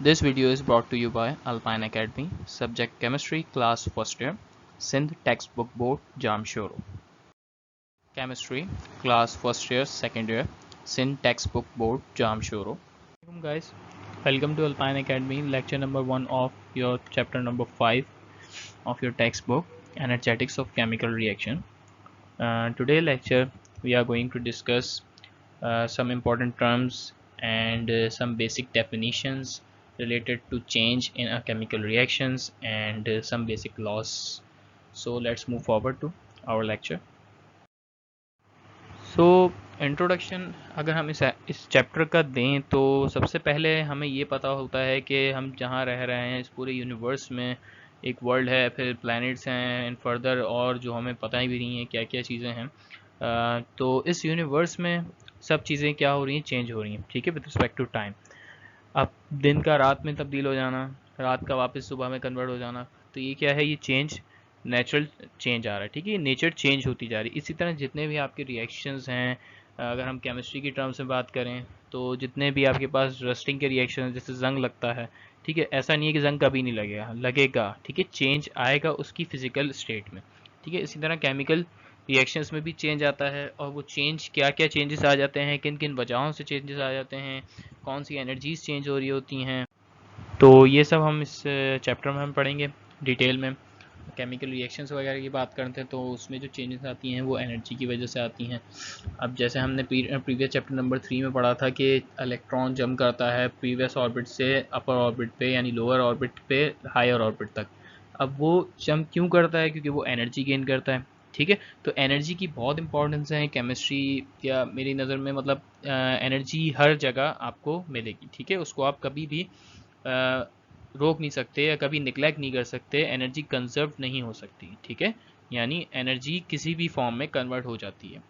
This video is brought to you by Alpine Academy, subject Chemistry, class first year, Sindh textbook board, Jamshoro. Chemistry, class first year, second year, Sindh textbook board, Jamshoro. Welcome guys, welcome to Alpine Academy, lecture number 1 of your chapter number 5 of your textbook, Energetics of Chemical Reaction. Today lecture we are going to discuss some important terms and some basic definitions related to change in chemical reactions and some basic laws. So let's move forward to our lecture. So introduction अगर हम इस chapter का दें तो सबसे पहले हमें ये पता होता है कि हम जहाँ रह रहे हैं इस पूरे यूनिवर्स में एक वर्ल्ड है, फिर प्लैनेट्स हैं एंड फर्दर और जो हमें पता ही भी नहीं है क्या क्या चीज़ें हैं। तो इस यूनिवर्स में सब चीज़ें क्या हो रही हैं, चेंज हो रही हैं, ठीक है, विद रिस्पेक्ट टू टाइम। अब दिन का रात में तब्दील हो जाना, रात का वापस सुबह में कन्वर्ट हो जाना, तो ये क्या है, ये चेंज, नेचुरल चेंज आ रहा है, ठीक है, ये नेचर चेंज होती जा रही है। इसी तरह जितने भी आपके रिएक्शंस हैं, अगर हम केमिस्ट्री की टर्म्स में बात करें तो जितने भी आपके पास रस्टिंग के रिएक्शन जैसे जंग लगता है, ठीक है, ऐसा नहीं है कि जंग कभी नहीं लगेगा, ठीक है, चेंज आएगा उसकी फिजिकल स्टेट में, ठीक है। इसी तरह केमिकल रिएक्शंस में भी चेंज आता है, और वो चेंज क्या क्या चेंजेस आ जाते हैं, किन किन वजहों से चेंजेस आ जाते हैं, कौन सी एनर्जीज चेंज हो रही होती हैं, तो ये सब हम इस चैप्टर में हम पढ़ेंगे डिटेल में। केमिकल रिएक्शंस वगैरह की बात करते हैं तो उसमें जो चेंजेस आती हैं वो एनर्जी की वजह से आती हैं। अब जैसे हमने प्रीवियस चैप्टर नंबर 3 में पढ़ा था कि इलेक्ट्रॉन जंप करता है प्रीवियस ऑर्बिट से अपर ऑर्बिट पे यानी लोअर ऑर्बिट पे हायर ऑर्बिट तक। अब वो जंप क्यों करता है, क्योंकि वो एनर्जी गेन करता है, ठीक है। तो एनर्जी की बहुत इंपॉर्टेंस है केमिस्ट्री या मेरी नज़र में, मतलब एनर्जी हर जगह आपको मिलेगी, ठीक है, उसको आप कभी भी रोक नहीं सकते या कभी निगलेक्ट नहीं कर सकते, एनर्जी कंजर्व नहीं हो सकती, ठीक है, यानी एनर्जी किसी भी फॉर्म में कन्वर्ट हो जाती है।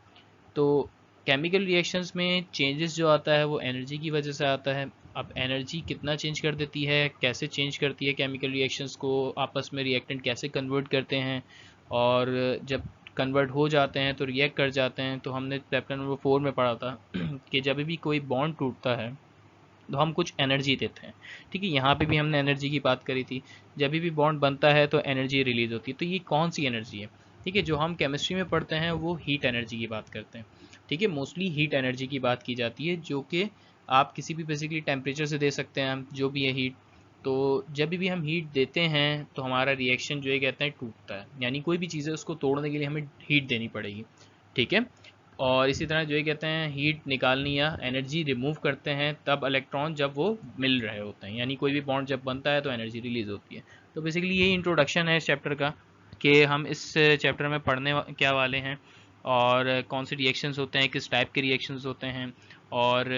तो केमिकल रिएक्शंस में चेंजेस जो आता है वो एनर्जी की वजह से आता है। अब एनर्जी कितना चेंज कर देती है, कैसे चेंज करती है, केमिकल रिएक्शंस को आपस में रिएक्टेंट कैसे कन्वर्ट करते हैं, और जब कन्वर्ट हो जाते हैं तो रिएक्ट कर जाते हैं। तो हमने चैप्टर नंबर 4 में पढ़ा था कि जब भी कोई बॉन्ड टूटता है तो हम कुछ एनर्जी देते हैं, ठीक है, यहाँ पे भी हमने एनर्जी की बात करी थी। जब भी बॉन्ड बनता है तो एनर्जी रिलीज होती है, तो ये कौन सी एनर्जी है, ठीक है, जो हम केमिस्ट्री में पढ़ते हैं वो हीट एनर्जी की बात करते हैं, ठीक है, मोस्टली हीट एनर्जी की बात की जाती है, जो कि आप किसी भी बेसिकली टेम्परेचर से दे सकते हैं, जो भी है हीट। तो जब भी हम हीट देते हैं तो हमारा रिएक्शन जो है कहते हैं टूटता है, यानी कोई भी चीज़ है उसको तोड़ने के लिए हमें हीट देनी पड़ेगी, ठीक है। और इसी तरह जो ये कहते हैं हीट निकालनी या एनर्जी रिमूव करते हैं तब इलेक्ट्रॉन जब वो मिल रहे होते हैं, यानी कोई भी बॉन्ड जब बनता है तो एनर्जी रिलीज होती है। तो बेसिकली यही इंट्रोडक्शन है इस चैप्टर का कि हम इस चैप्टर में पढ़ने क्या वाले हैं, और कौन से रिएक्शंस होते हैं, किस टाइप के रिएक्शंस होते हैं, और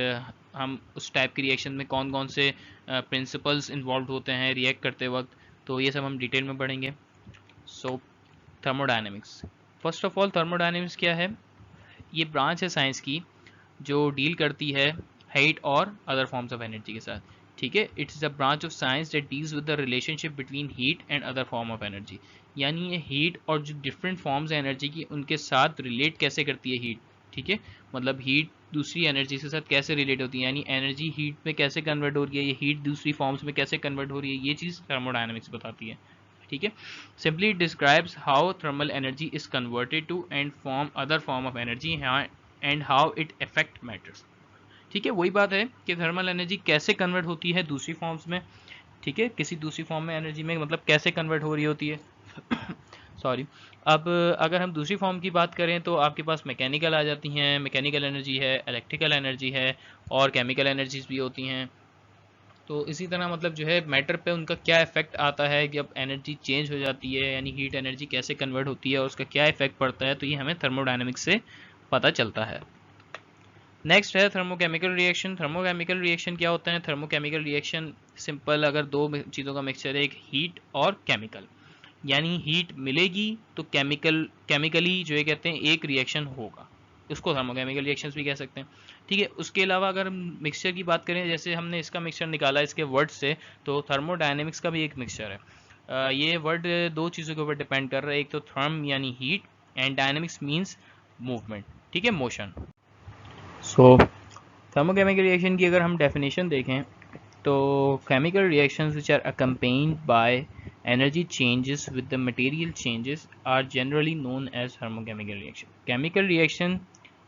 हम उस टाइप के रिएक्शन में कौन कौन से प्रिंसिपल्स इन्वॉल्व होते हैं रिएक्ट करते वक्त। तो ये सब हम डिटेल में पढ़ेंगे। So thermodynamics, first of all thermodynamics क्या है, ये ब्रांच है साइंस की जो डील करती है हीट और अदर फॉर्म्स ऑफ एनर्जी के साथ, ठीक है। It's a branch of science that deals with the relationship between heat and other form of energy, यानी ये हीट और जो डिफरेंट फॉर्म्स है एनर्जी की उनके साथ रिलेट कैसे करती है हीट, ठीक है, मतलब हीट दूसरी एनर्जी के साथ कैसे रिलेट होती है, यानी एनर्जी हीट में कैसे कन्वर्ट हो रही है, ये हीट दूसरी फॉर्म्स में कैसे कन्वर्ट हो रही है, ये चीज़ थर्मोडायनेमिक्स बताती है, ठीक है। Simply it describes how thermal energy is converted to and form other form of energy and how it affect matters, ठीक है। वही बात है कि थर्मल एनर्जी कैसे कन्वर्ट होती है दूसरी फॉर्म्स में, ठीक है, किसी दूसरी फॉर्म में एनर्जी में, मतलब कैसे कन्वर्ट हो रही होती है सॉरी। अब अगर हम दूसरी फॉर्म की बात करें तो आपके पास मैकेनिकल आ जाती हैं, मैकेनिकल एनर्जी है, इलेक्ट्रिकल एनर्जी है, और केमिकल एनर्जीज भी होती हैं। तो इसी तरह मतलब जो है मैटर पे उनका क्या इफेक्ट आता है, जब एनर्जी चेंज हो जाती है यानी हीट एनर्जी कैसे कन्वर्ट होती है और उसका क्या इफेक्ट पड़ता है, तो ये हमें थर्मोडायनेमिक्स से पता चलता है। नेक्स्ट है थर्मोकेमिकल रिएक्शन। थर्मोकेमिकल रिएक्शन क्या होता है, थर्मोकेमिकल रिएक्शन सिंपल अगर दो चीज़ों का मिक्सचर है, एक हीट और केमिकल, यानी हीट मिलेगी तो केमिकली जो है कहते हैं एक रिएक्शन होगा, उसको थर्मोकेमिकल रिएक्शंस भी कह सकते हैं, ठीक है। उसके अलावा अगर हम मिक्सचर की बात करें, जैसे हमने इसका मिक्सचर निकाला इसके वर्ड से, तो थर्मोडायनेमिक्स का भी एक मिक्सचर है। ये वर्ड दो चीज़ों के ऊपर डिपेंड कर रहा है, एक तो थर्म यानी heat, and dynamics means movement, ठीक है, मोशन। सो थर्मोकेमिकल रिएक्शन की अगर हम डेफिनेशन देखें तो chemical reactions which are accompanied by energy changes with the material changes are generally known as thermochemical reaction. Chemical reaction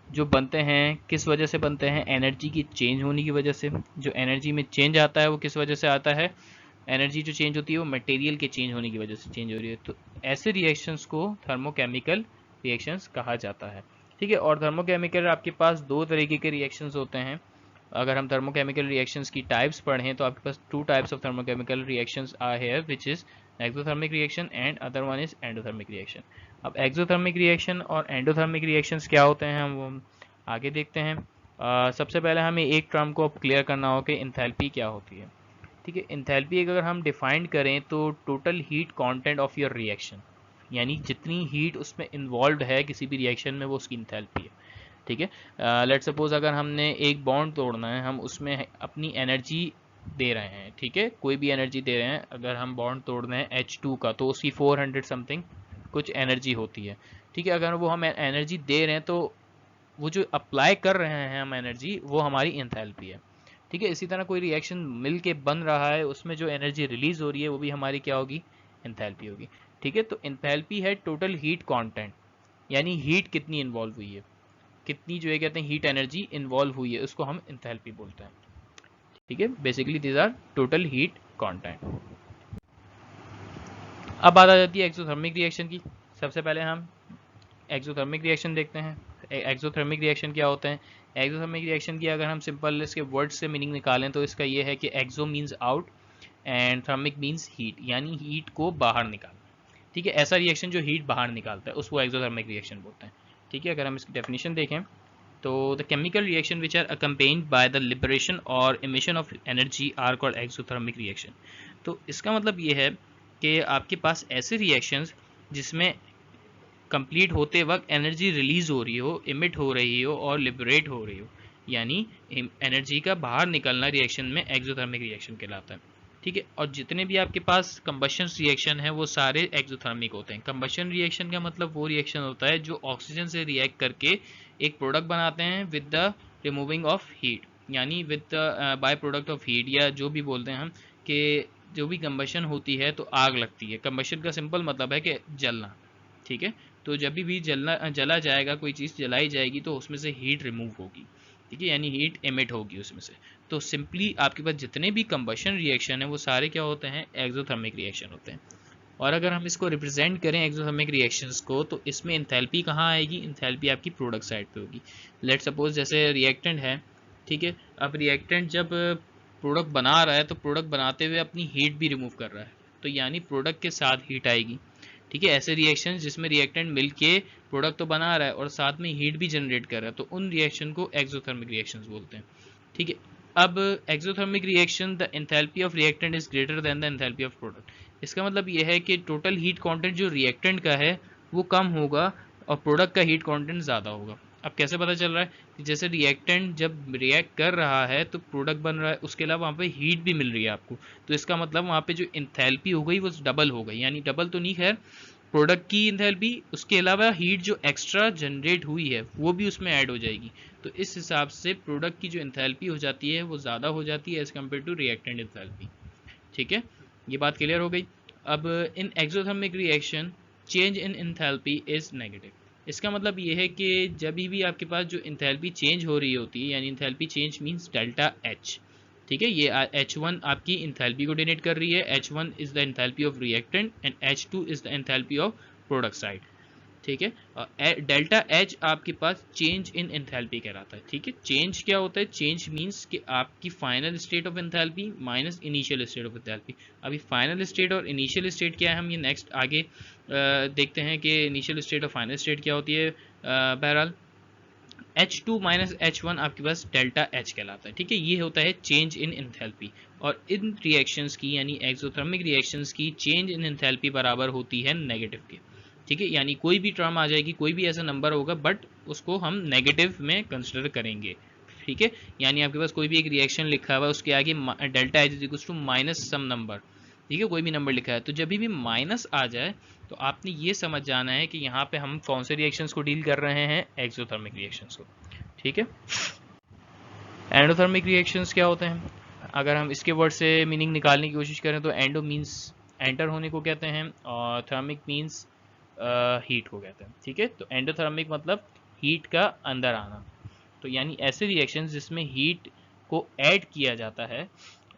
जो बनते हैं किस वजह से बनते हैं? एनर्जी की चेंज होने की वजह से। जो एनर्जी में चेंज आता है वो किस वजह से आता है? एनर्जी जो चेंज होती है वो मटेरियल के चेंज होने की वजह से चेंज हो रही है। तो ऐसे रिएक्शंस को थर्मोकेमिकल रिएक्शंस कहा जाता है। ठीक है, और थर्मोकेमिकल आपके पास दो तरीके के रिएक्शंस होते हैं। अगर हम थर्मोकेमिकल रिएक्शंस की टाइप्स पढ़ें तो आपके पास two types of thermochemical reactions are here, which is exothermic reaction and other one is endothermic reaction. अब एक्सोथर्मिक रिएक्शन और एंडोथर्मिक रिएक्शंस क्या होते हैं हम वो आगे देखते हैं। सबसे पहले हमें एक टर्म को अब क्लियर करना होगा कि इंथैल्पी क्या होती है। ठीक है, इंथैल्पी अगर हम डिफाइन करें तो total heat content of your reaction, यानी जितनी हीट उसमें इन्वॉल्व है किसी भी रिएक्शन में वो उसकी इंथैल्पी है। ठीक है, लेट सपोज अगर हमने एक बॉन्ड तोड़ना है, हम उसमें अपनी एनर्जी दे रहे हैं। ठीक है, कोई भी एनर्जी दे रहे हैं। अगर हम बॉन्ड तोड़ रहे हैं H2 का तो उसकी 400 समथिंग कुछ एनर्जी होती है। ठीक है, अगर वो हम एनर्जी दे रहे हैं तो वो जो अप्लाई कर रहे हैं हम एनर्जी वो हमारी इंथैल्पी है। ठीक है, इसी तरह कोई रिएक्शन मिल के बन रहा है, उसमें जो एनर्जी रिलीज हो रही है वो भी हमारी क्या होगी? इंथैल्पी होगी। ठीक है, तो इंथैल्पी है टोटल हीट कंटेंट, यानी हीट कितनी इन्वॉल्व हुई है, कितनी जो है कहते हैं हीट एनर्जी इन्वॉल्व हुई है, उसको हम इंथैल्पी बोलते हैं। ठीक है, basically these are total heat content. अब बात आ जाती है एक्सोथर्मिक रिएक्शन की। सबसे पहले हम एक्सोथर्मिक रिएक्शन देखते हैं। एक्सोथर्मिक रिएक्शन क्या होते हैं? एक्सोथर्मिक रिएक्शन की अगर हम सिंपल इसके वर्ड से मीनिंग निकालें तो इसका ये है कि exo means out and thermic means heat, यानी हीट को बाहर निकालना। ठीक है, ऐसा रिएक्शन जो हीट बाहर निकालता है उसको एक्सोथर्मिक रिएक्शन बोलते हैं। ठीक है, अगर हम इसकी डेफिनेशन देखें तो the chemical reaction which are accompanied by the liberation और emission of energy are called exothermic reaction. तो इसका मतलब ये है कि आपके पास ऐसे रिएक्शंस जिसमें कंप्लीट होते वक्त एनर्जी रिलीज हो रही हो, इमिट हो रही हो और लिबरेट हो रही हो, यानी एनर्जी का बाहर निकलना रिएक्शन में एक्सोथर्मिक रिएक्शन कहलाता है। ठीक है, और जितने भी आपके पास कंबशन रिएक्शन है वो सारे एक्सोथर्मिक होते हैं। कंबशन रिएक्शन का मतलब वो रिएक्शन होता है जो ऑक्सीजन से रिएक्ट करके एक प्रोडक्ट बनाते हैं with the removing of heat, यानी with the by product of heat, या जो भी बोलते हैं हम कि जो भी कंबशन होती है तो आग लगती है। कंबशन का सिंपल मतलब है कि जलना। ठीक है, तो जब भी जला जाएगा, कोई चीज़ जलाई जाएगी तो उसमें से हीट रिमूव होगी। ठीक है, यानी हीट एमिट होगी उसमें से। तो सिंपली आपके पास जितने भी कंबशन रिएक्शन है वो सारे क्या होते हैं? एक्सोथर्मिक रिएक्शन होते हैं। और अगर हम इसको रिप्रेजेंट करें एक्सोथर्मिक रिएक्शंस को तो इसमें इंथैल्पी कहाँ आएगी? इंथैल्पी आपकी प्रोडक्ट साइड पे होगी। लेट सपोज जैसे रिएक्टेंट है। ठीक है, अब रिएक्टेंट जब प्रोडक्ट बना रहा है तो प्रोडक्ट बनाते हुए अपनी हीट भी रिमूव कर रहा है, तो यानी प्रोडक्ट के साथ हीट आएगी। ठीक है, ऐसे रिएक्शन जिसमें रिएक्टेंट मिलके प्रोडक्ट तो बना रहा है और साथ में हीट भी जनरेट कर रहा है, तो उन रिएक्शन को एक्सोथर्मिक रिएक्शंस बोलते हैं। ठीक है, अब exothermic reaction the enthalpy of reactant is greater then the enthalpy of product. इसका मतलब यह है कि टोटल हीट कंटेंट जो रिएक्टेंट का है वो कम होगा और प्रोडक्ट का हीट कंटेंट ज़्यादा होगा। अब कैसे पता चल रहा है? कि जैसे रिएक्टेंट जब रिएक्ट कर रहा है तो प्रोडक्ट बन रहा है, उसके अलावा वहाँ पे हीट भी मिल रही है आपको, तो इसका मतलब वहाँ पे जो एंथैल्पी हो गई वो डबल हो गई, यानी डबल तो नहीं खैर, प्रोडक्ट की एंथैल्पी उसके अलावा हीट जो एक्स्ट्रा जनरेट हुई है वो भी उसमें ऐड हो जाएगी। तो इस हिसाब से प्रोडक्ट की जो एंथैल्पी हो जाती है वो ज़्यादा हो जाती है as compare to reactant enthalpy. ठीक है, ये बात क्लियर हो गई। अब in exothermic reaction change in enthalpy is negative. इसका मतलब ये है कि जब भी आपके पास जो एंथैल्पी चेंज हो रही होती है, यानी enthalpy change means delta H. ठीक है, ये H1 आपकी इंथैल्पी को डिनोट कर रही है। H1 is the enthalpy of reactant and H2 is the enthalpy of product side. ठीक है, डेल्टा एच आपके पास चेंज इन एंथैल्पी कहलाता है। ठीक है, चेंज क्या होता है? चेंज मींस कि आपकी final state of enthalpy minus initial state of enthalpy. अभी फाइनल स्टेट और इनिशियल स्टेट क्या है, हम ये नेक्स्ट आगे देखते हैं कि इनिशियल स्टेट और फाइनल स्टेट क्या होती है। बहरहाल H2 माइनस H1 आपके पास डेल्टा H कहलाता है। ठीक है, ये होता है चेंज इन एंथैल्पी। और इन रिएक्शंस की यानी एक्सोथर्मिक रिएक्शंस की चेंज इन एंथैल्पी बराबर होती है नेगेटिव के। ठीक है, यानी कोई भी टर्म आ जाएगी, कोई भी ऐसा नंबर होगा बट उसको हम नेगेटिव में कंसिडर करेंगे। ठीक है, यानी आपके पास कोई भी एक रिएक्शन लिखा हुआ है उसके आगे delta H is equals to minus some number. ठीक है, कोई भी नंबर लिखा है तो जब भी माइनस आ जाए तो आपने ये समझ जाना है कि यहाँ पे हम कौन से रिएक्शंस को डील कर रहे हैं? एक्सोथर्मिक रिएक्शंस को। ठीक है, एंडोथर्मिक रिएक्शंस क्या होते हैं? अगर हम इसके वर्ड से मीनिंग निकालने की कोशिश करें तो एंडो मीन्स एंटर होने को कहते हैं और थर्मिक मीन्स हीट को कहते हैं। ठीक है, तो एंडोथर्मिक मतलब हीट का अंदर आना। तो यानी ऐसे रिएक्शंस जिसमें हीट को ऐड किया जाता है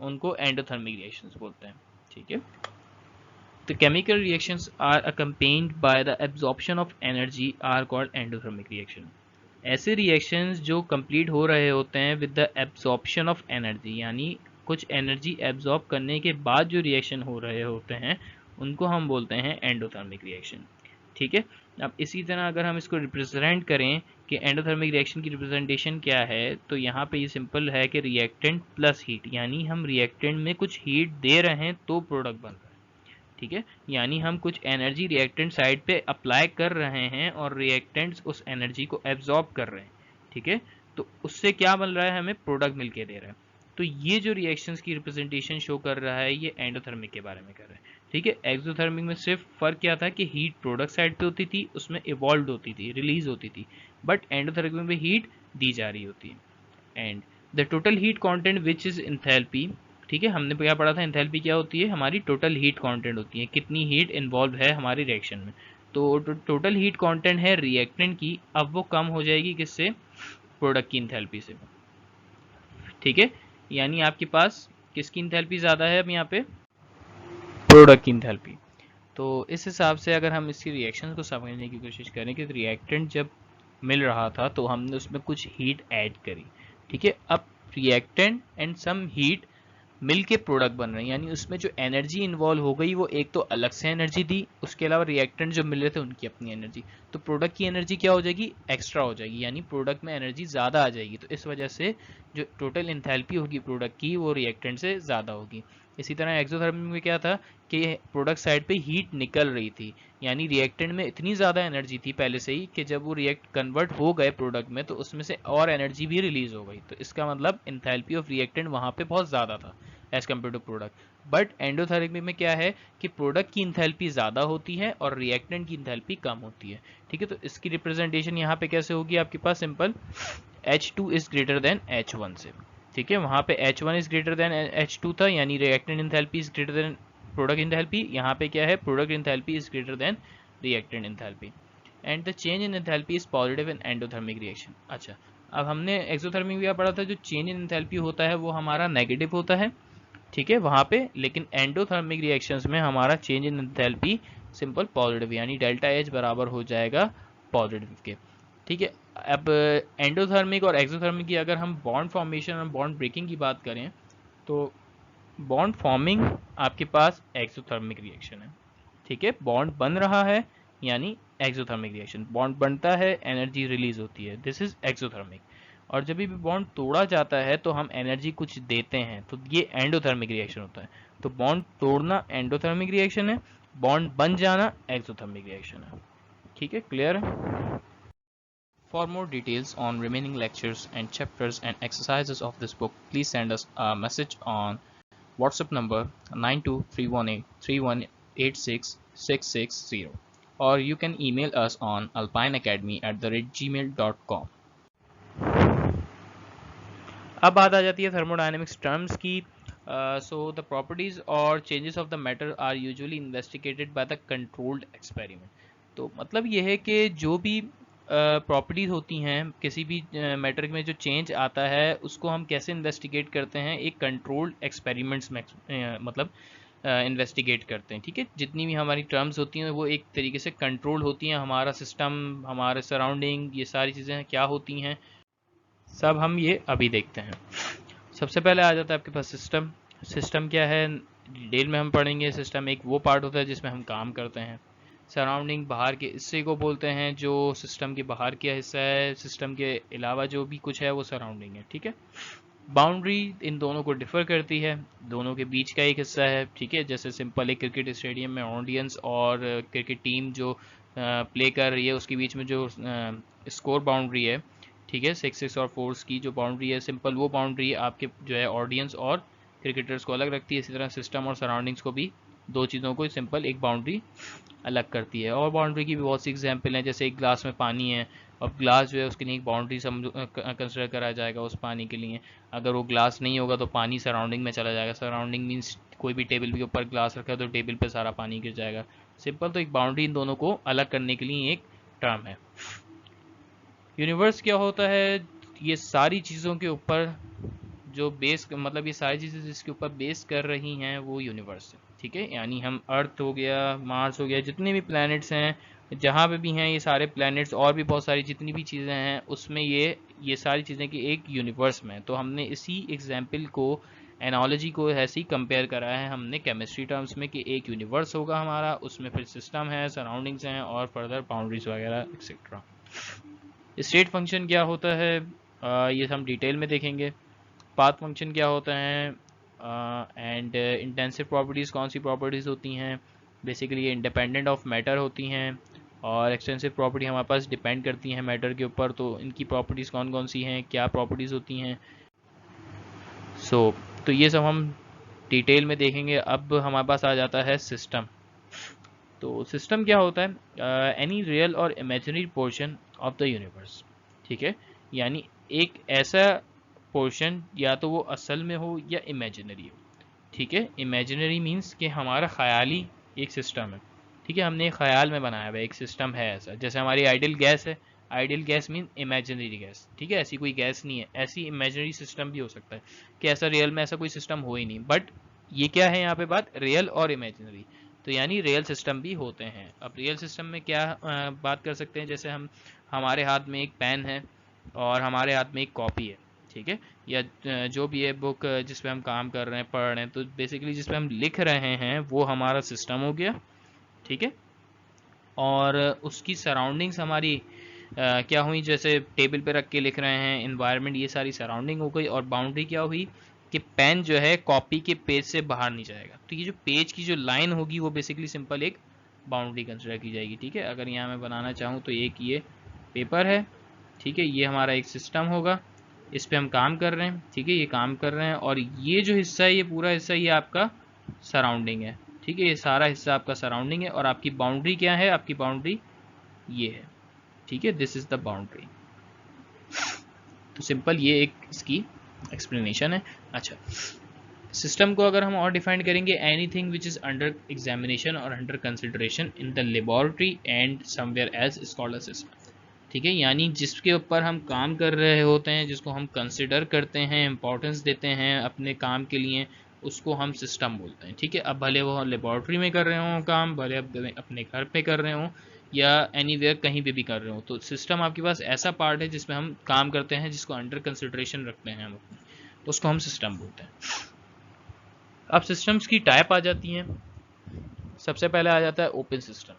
उनको एंडोथर्मिक रिएक्शंस बोलते हैं। ठीक है, The chemical reactions are accompanied by the absorption of energy are called endothermic reaction. ऐसे रिएक्शंस जो कंप्लीट हो रहे होते हैं with the absorption of energy, यानी कुछ एनर्जी एब्जॉर्ब करने के बाद जो रिएक्शन हो रहे होते हैं उनको हम बोलते हैं एंडोथर्मिक रिएक्शन। ठीक है, अब इसी तरह अगर हम इसको रिप्रेजेंट करें कि एंडोथर्मिक रिएक्शन की रिप्रेजेंटेशन क्या है, तो यहाँ पे ये सिंपल है कि रिएक्टेंट प्लस हीट, यानी हम रिएक्टेंट में कुछ हीट दे रहे हैं तो प्रोडक्ट बन रहा है। ठीक है, यानी हम कुछ एनर्जी रिएक्टेंट साइड पे अप्लाई कर रहे हैं और रिएक्टेंट्स उस एनर्जी को एब्जॉर्ब कर रहे हैं। ठीक है, तो उससे क्या बन रहा है, हमें प्रोडक्ट मिलके दे रहा है। तो ये जो रिएक्शंस की रिप्रेजेंटेशन शो कर रहा है ये एंडोथर्मिक के बारे में कर रहा है। ठीक है, एक्सोथर्मिक में सिर्फ फर्क क्या था कि हीट प्रोडक्ट साइड पे होती थी, उसमें इवॉल्व होती थी, रिलीज होती थी, बट एंडोथर्मिक में हीट दी जा रही होती है। And the total heat content which is enthalpy. ठीक है, हमने क्या पढ़ा था, एंथैल्पी क्या होती है, हमारी टोटल हीट कांटेंट होती है, कितनी हीट इन्वॉल्व है हमारी रिएक्शन में। तो टोटल हीट कांटेंट है रिएक्टेंट की, अब वो कम हो जाएगी किससे, प्रोडक्ट की एंथैल्पी से। ठीक है, यानी आपके पास किसकी एंथैल्पी ज़्यादा है अब यहाँ पे, प्रोडक्ट की एंथैल्पी। तो इस हिसाब से अगर हम इसकी रिएक्शन को समझने की कोशिश करें कि रिएक्टेंट जब मिल रहा था तो हमने उसमें कुछ हीट ऐड करी। ठीक है, अब रिएक्टेंट एंड सम हीट मिल के प्रोडक्ट बन रहे हैं, यानी उसमें जो एनर्जी इन्वॉल्व हो गई वो एक तो अलग से एनर्जी दी, उसके अलावा रिएक्टेंट जो मिल रहे थे उनकी अपनी एनर्जी, तो प्रोडक्ट की एनर्जी क्या हो जाएगी, एक्स्ट्रा हो जाएगी, यानी प्रोडक्ट में एनर्जी ज़्यादा आ जाएगी। तो इस वजह से जो टोटल इंथैल्पी होगी प्रोडक्ट की वो रिएक्टेंट से ज़्यादा होगी। इसी तरह एक्सोथर्मिक में क्या था कि प्रोडक्ट साइड पे हीट निकल रही थी, यानी रिएक्टेंट में इतनी ज़्यादा एनर्जी थी पहले से ही कि जब वो रिएक्ट कन्वर्ट हो गए प्रोडक्ट में तो उसमें से और एनर्जी भी रिलीज हो गई, तो इसका मतलब इंथैल्पी ऑफ रिएक्टेंट वहाँ पे बहुत ज़्यादा था as compare to product. But endothermic में क्या है कि प्रोडक्ट की इंथैल्पी ज़्यादा होती है और रिएक्टेंट की इंथैल्पी कम होती है। ठीक है, तो इसकी रिप्रेजेंटेशन यहाँ पे कैसे होगी आपके पास, simple H2 is greater than H1 से। ठीक है, वहाँ पे H1 is greater then H2 था, यानी reactant enthalpy is greater then product enthalpy. यहाँ पे क्या है, product enthalpy is greater then reactant enthalpy and the change in enthalpy is positive in endothermic reaction. अच्छा, अब हमने एक्सोथर्मिक में पढ़ा था जो चेंज इन इंथैल्पी होता है वो हमारा नेगेटिव होता है। ठीक है, वहाँ पे, लेकिन एंडोथर्मिक रिएक्शंस में हमारा change in enthalpy simple positive, यानी डेल्टा एच बराबर हो जाएगा पॉजिटिव के। ठीक है, अब एंडोथर्मिक और एक्सोथर्मिक की अगर हम बॉन्ड फॉर्मेशन और बॉन्ड ब्रेकिंग की बात करें तो बॉन्ड फॉर्मिंग आपके पास एक्सोथर्मिक रिएक्शन है। ठीक है, बॉन्ड बन रहा है यानी एक्सोथर्मिक रिएक्शन, बॉन्ड बनता है एनर्जी रिलीज होती है, दिस इज एक्सोथर्मिक। और जब भी बॉन्ड तोड़ा जाता है तो हम एनर्जी कुछ देते हैं, तो ये एंडोथर्मिक रिएक्शन होता है। तो बॉन्ड तोड़ना एंडोथर्मिक रिएक्शन है, बॉन्ड बन जाना एक्सोथर्मिक रिएक्शन है। ठीक है, क्लियर है? For more details on remaining lectures and chapters and exercises of this book, please send us a message on WhatsApp number 92318318660, or you can email us on alpineacademy@gmail.com. अब बात आ जाती है thermodynamics terms की। So the properties और changes of the matter are usually investigated by the controlled experiment. तो मतलब ये है कि जो भी प्रॉपर्टीज होती हैं किसी भी मैटर में जो चेंज आता है उसको हम कैसे इन्वेस्टिगेट करते हैं, एक कंट्रोल्ड एक्सपेरिमेंट्स में मतलब इन्वेस्टिगेट करते हैं। ठीक है, जितनी भी हमारी टर्म्स होती हैं वो एक तरीके से कंट्रोल होती हैं, हमारा सिस्टम, हमारे सराउंडिंग, ये सारी चीज़ें क्या होती हैं सब हम ये अभी देखते हैं। सबसे पहले आ जाता है आपके पास सिस्टम। सिस्टम क्या है, डिटेल में हम पढ़ेंगे। सिस्टम एक वो पार्ट होता है जिसमें हम काम करते हैं। सराउंडिंग बाहर के हिस्से को बोलते हैं, जो सिस्टम के बाहर का हिस्सा है, सिस्टम के अलावा जो भी कुछ है वो सराउंडिंग है। ठीक है, बाउंड्री इन दोनों को डिफर करती है, दोनों के बीच का एक हिस्सा है। ठीक है, जैसे सिंपल एक क्रिकेट स्टेडियम में ऑडियंस और क्रिकेट टीम जो प्ले कर रही है उसके बीच में जो स्कोर बाउंड्री है, ठीक है, 6 और 4 की जो बाउंड्री है, सिंपल वो बाउंड्री आपके जो है ऑडियंस और क्रिकेटर्स को अलग रखती है। इसी तरह सिस्टम और सराउंडिंग्स को भी, दो चीज़ों को सिंपल एक बाउंड्री अलग करती है। और बाउंड्री की भी बहुत सी एग्जांपल हैं, जैसे एक ग्लास में पानी है अब ग्लास जो है उसके लिए एक बाउंड्री कंसिडर करा जाएगा उस पानी के लिए। अगर वो ग्लास नहीं होगा तो पानी सराउंडिंग में चला जाएगा। सराउंडिंग मीन्स कोई भी टेबल के ऊपर ग्लास रखा है तो टेबल पे सारा पानी गिर जाएगा। सिंपल। तो एक बाउंड्री इन दोनों को अलग करने के लिए एक टर्म है। यूनिवर्स क्या होता है? ये सारी चीज़ों के ऊपर जो बेस, मतलब ये सारी चीज़ें जिसके ऊपर बेस कर रही हैं वो यूनिवर्स है। ठीक है, यानी हम अर्थ हो गया, मार्स हो गया, जितने भी प्लैनेट्स हैं, जहाँ पे भी हैं ये सारे प्लैनेट्स, और भी बहुत सारी जितनी भी चीज़ें हैं उसमें ये सारी चीज़ें की एक यूनिवर्स में। तो हमने इसी एग्जाम्पल को, एनालॉजी को ऐसे ही कंपेयर करा है हमने केमिस्ट्री टर्म्स में कि एक यूनिवर्स होगा हमारा, उसमें फिर सिस्टम है, सराउंडिंग्स हैं और फर्दर बाउंड्रीज वगैरह एक्सेट्रा। स्टेट फंक्शन क्या होता है ये हम डिटेल में देखेंगे। पाथ फंक्शन क्या होता है, एंड इंटेंसिव प्रॉपर्टीज़ कौन सी प्रॉपर्टीज़ होती हैं। बेसिकली ये इंडिपेंडेंट ऑफ मैटर होती हैं, और एक्सटेंसिव प्रॉपर्टी हमारे पास डिपेंड करती हैं मैटर के ऊपर। तो इनकी प्रॉपर्टीज़ कौन कौन सी हैं, क्या प्रॉपर्टीज़ होती हैं। तो ये सब हम डिटेल में देखेंगे। अब हमारे पास आ जाता है सिस्टम। तो सिस्टम क्या होता है? एनी रियल और imaginary portion of the universe. ठीक है, यानी एक ऐसा पोर्शन या तो वो असल में हो या इमेजिनरी हो। ठीक है, इमेजिनरी मीन्स कि हमारा ख्याली एक सिस्टम है। ठीक है, हमने एक ख्याल में बनाया हुआ एक सिस्टम है ऐसा। जैसे हमारी आइडियल गैस है, ideal gas mean imaginary gas. ठीक है, ऐसी कोई गैस नहीं है। ऐसी इमेजिनरी सिस्टम भी हो सकता है कि ऐसा रियल में ऐसा कोई सिस्टम हो ही नहीं। बट ये क्या है यहाँ पे बात, रियल और इमेजिनरी। तो यानी रियल सिस्टम भी होते हैं। अब रियल सिस्टम में क्या बात कर सकते हैं, जैसे हमारे हाथ में एक पेन है और हमारे हाथ में एक कॉपी है। ठीक है, या जो भी है बुक जिस पे हम काम कर रहे हैं, पढ़ रहे हैं, तो बेसिकली जिस पे हम लिख रहे हैं वो हमारा सिस्टम हो गया। ठीक है, और उसकी सराउंडिंग्स हमारी क्या हुई, जैसे टेबल पे रख के लिख रहे हैं, इन्वायरमेंट, ये सारी सराउंडिंग हो गई। और बाउंड्री क्या हुई कि पेन जो है कॉपी के पेज से बाहर नहीं जाएगा। तो ये जो पेज की जो लाइन होगी वो बेसिकली सिंपल एक बाउंड्री कंसिडर की जाएगी। ठीक है, अगर यहाँ मैं बनाना चाहूँ तो एक ये पेपर है। ठीक है, ये हमारा एक सिस्टम होगा, इस पे हम काम कर रहे हैं। ठीक है, ये काम कर रहे हैं, और ये जो हिस्सा है, ये पूरा हिस्सा, ये आपका सराउंडिंग है। ठीक है, ये सारा हिस्सा आपका सराउंडिंग है। और आपकी बाउंड्री क्या है? आपकी बाउंड्री ये है। ठीक है, दिस इज द बाउंड्री। तो सिंपल ये एक इसकी एक्सप्लेनेशन है। अच्छा, सिस्टम को अगर हम और डिफाइन करेंगे, anything which is under examination और under consideration in the laboratory and somewhere else is called a system. ठीक है, यानी जिसके ऊपर हम काम कर रहे होते हैं, जिसको हम कंसिडर करते हैं, इंपॉर्टेंस देते हैं अपने काम के लिए, उसको हम सिस्टम बोलते हैं। ठीक है, अब भले वो लेबॉर्ट्री में कर रहे हों काम, भले अपने घर पे कर रहे हों, या एनीवेयर कहीं पे भी कर रहे हो, तो सिस्टम आपके पास ऐसा पार्ट है जिसमें हम काम करते हैं, जिसको अंडर कंसिडरेशन रखते हैं हम अपने, तो उसको हम सिस्टम बोलते हैं। अब सिस्टम्स की टाइप आ जाती हैं। सबसे पहले आ जाता है ओपन सिस्टम।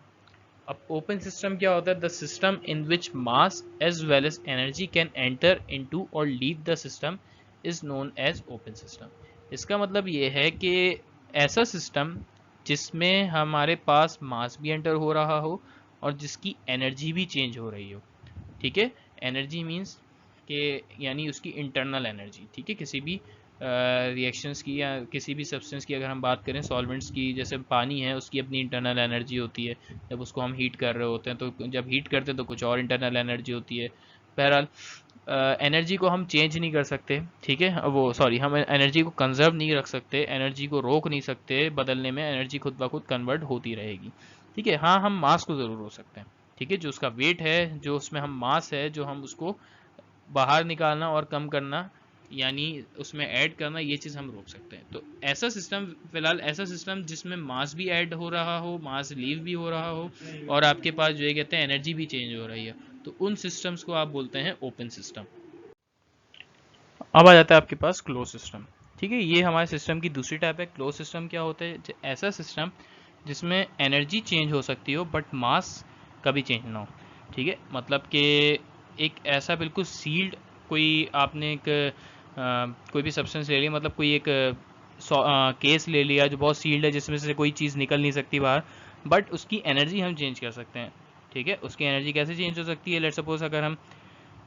अब ओपन सिस्टम क्या होता है? The system in which mass as well as energy can enter into और leave the system is known as open system. इसका मतलब ये है कि ऐसा सिस्टम जिसमें हमारे पास मास भी एंटर हो रहा हो और जिसकी एनर्जी भी चेंज हो रही हो। ठीक है, एनर्जी मीन्स के यानी उसकी इंटरनल एनर्जी। ठीक है, किसी भी रिएक्शंस की या किसी भी सब्सटेंस की अगर हम बात करें, सॉल्वेंट्स की, जैसे पानी है, उसकी अपनी इंटरनल एनर्जी होती है। जब उसको हम हीट कर रहे होते हैं तो जब हीट करते हैं तो कुछ और इंटरनल एनर्जी होती है। बहरहाल एनर्जी को हम चेंज नहीं कर सकते। ठीक है, वो सॉरी, हम एनर्जी को कंजर्व नहीं रख सकते, एनर्जी को रोक नहीं सकते बदलने में, एनर्जी खुद ब खुद कन्वर्ट होती रहेगी। ठीक है, हाँ, हम मास को ज़रूर रोक सकते हैं। ठीक है, जो उसका वेट है, जो उसमें हम मास है, जो हम उसको बाहर निकालना और कम करना, यानी उसमें ऐड करना, ये चीज़ हम रोक सकते हैं। तो ऐसा सिस्टम, फिलहाल ऐसा सिस्टम जिसमें मास भी ऐड हो रहा हो, मास लीव भी हो रहा हो, और आपके पास जो ये कहते हैं एनर्जी भी चेंज हो रही है, तो उन सिस्टम्स को आप बोलते हैं ओपन सिस्टम। अब आ जाता है आपके पास क्लोज सिस्टम। ठीक है, ये हमारे सिस्टम की दूसरी टाइप है। क्लोज सिस्टम क्या होता है? ऐसा सिस्टम जिसमें एनर्जी चेंज हो सकती हो बट मास कभी चेंज ना हो। ठीक है, मतलब कि एक ऐसा बिल्कुल सील्ड, कोई आपने एक कोई भी सब्सटेंस ले लिया, मतलब कोई एक केस ले लिया जो बहुत सील्ड है, जिसमें से कोई चीज़ निकल नहीं सकती बाहर, बट उसकी एनर्जी हम चेंज कर सकते हैं। ठीक है, उसकी एनर्जी कैसे चेंज हो सकती है? लेट सपोज अगर हम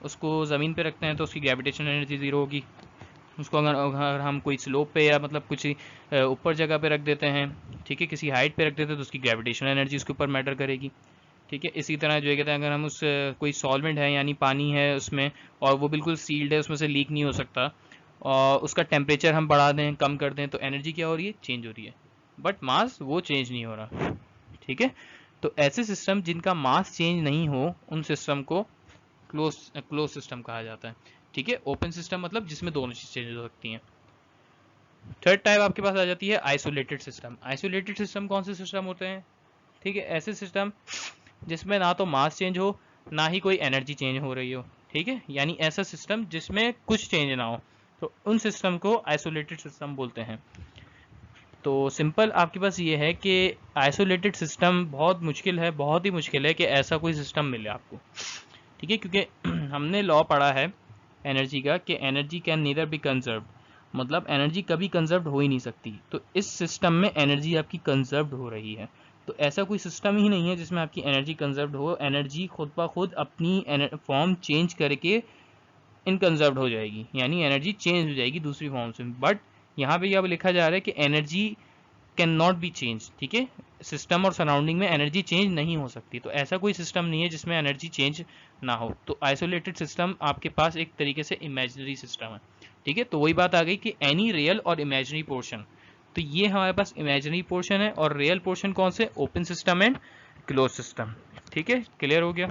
उसको ज़मीन पे रखते हैं तो उसकी ग्रेविटेशन एनर्जी ज़ीरो होगी। उसको अगर हम कोई स्लोप पे या मतलब कुछ ऊपर जगह पे रख देते हैं, ठीक है, किसी हाइट पे रख देते हैं, तो उसकी ग्रेविटेशन एनर्जी उसके ऊपर मैटर करेगी। ठीक है। इसी तरह जो है कहते हैं अगर हम उस कोई सॉल्वेंट है यानी पानी है उसमें और वो बिल्कुल सील्ड है, उसमें से लीक नहीं हो सकता, और उसका टेम्परेचर हम बढ़ा दें, कम कर दें, तो एनर्जी क्या हो रही है, चेंज हो रही है, बट मास वो चेंज नहीं हो रहा। ठीक है। तो ऐसे सिस्टम जिनका मास चेंज नहीं हो उन सिस्टम को क्लोज सिस्टम कहा जाता है। ठीक है। ओपन सिस्टम मतलब जिसमें दोनों चीज चेंज हो सकती हैं। थर्ड टाइप आपके पास आ जाती है आइसोलेटेड सिस्टम। आइसोलेटेड सिस्टम कौन से सिस्टम होते हैं? ठीक है, ऐसे सिस्टम जिसमें ना तो मास चेंज हो ना ही कोई एनर्जी चेंज हो रही हो। ठीक है, यानी ऐसा सिस्टम जिसमें कुछ चेंज ना हो, तो उन सिस्टम को आइसोलेटेड सिस्टम बोलते हैं। तो सिंपल आपके पास ये है कि आइसोलेटेड सिस्टम बहुत मुश्किल है, बहुत ही मुश्किल है कि ऐसा कोई सिस्टम मिले आपको। ठीक है, क्योंकि हमने लॉ पढ़ा है एनर्जी का कि energy can neither be conserve, मतलब एनर्जी कभी कंजर्व हो ही नहीं सकती। तो इस सिस्टम में एनर्जी आपकी कंजर्व हो रही है। तो ऐसा कोई सिस्टम ही नहीं है जिसमें आपकी एनर्जी कंजर्व हो। एनर्जी खुद ब खुद अपनी फॉर्म चेंज करके इनकंजर्व हो जाएगी, यानी एनर्जी चेंज हो जाएगी दूसरी फॉर्म से। बट यहाँ पे अब लिखा जा रहा है कि energy can not be change. ठीक है, सिस्टम और सराउंडिंग में एनर्जी चेंज नहीं हो सकती। तो ऐसा कोई सिस्टम नहीं है जिसमें एनर्जी चेंज ना हो। तो आइसोलेटेड सिस्टम आपके पास एक तरीके से इमेजिनरी सिस्टम है। ठीक है, तो वही बात आ गई कि एनी रियल और इमेजिनरी पोर्शन। तो ये हमारे पास इमेजिनरी पोर्शन है, और रियल पोर्शन कौन से? Open system and close system. ठीक है, क्लियर हो गया।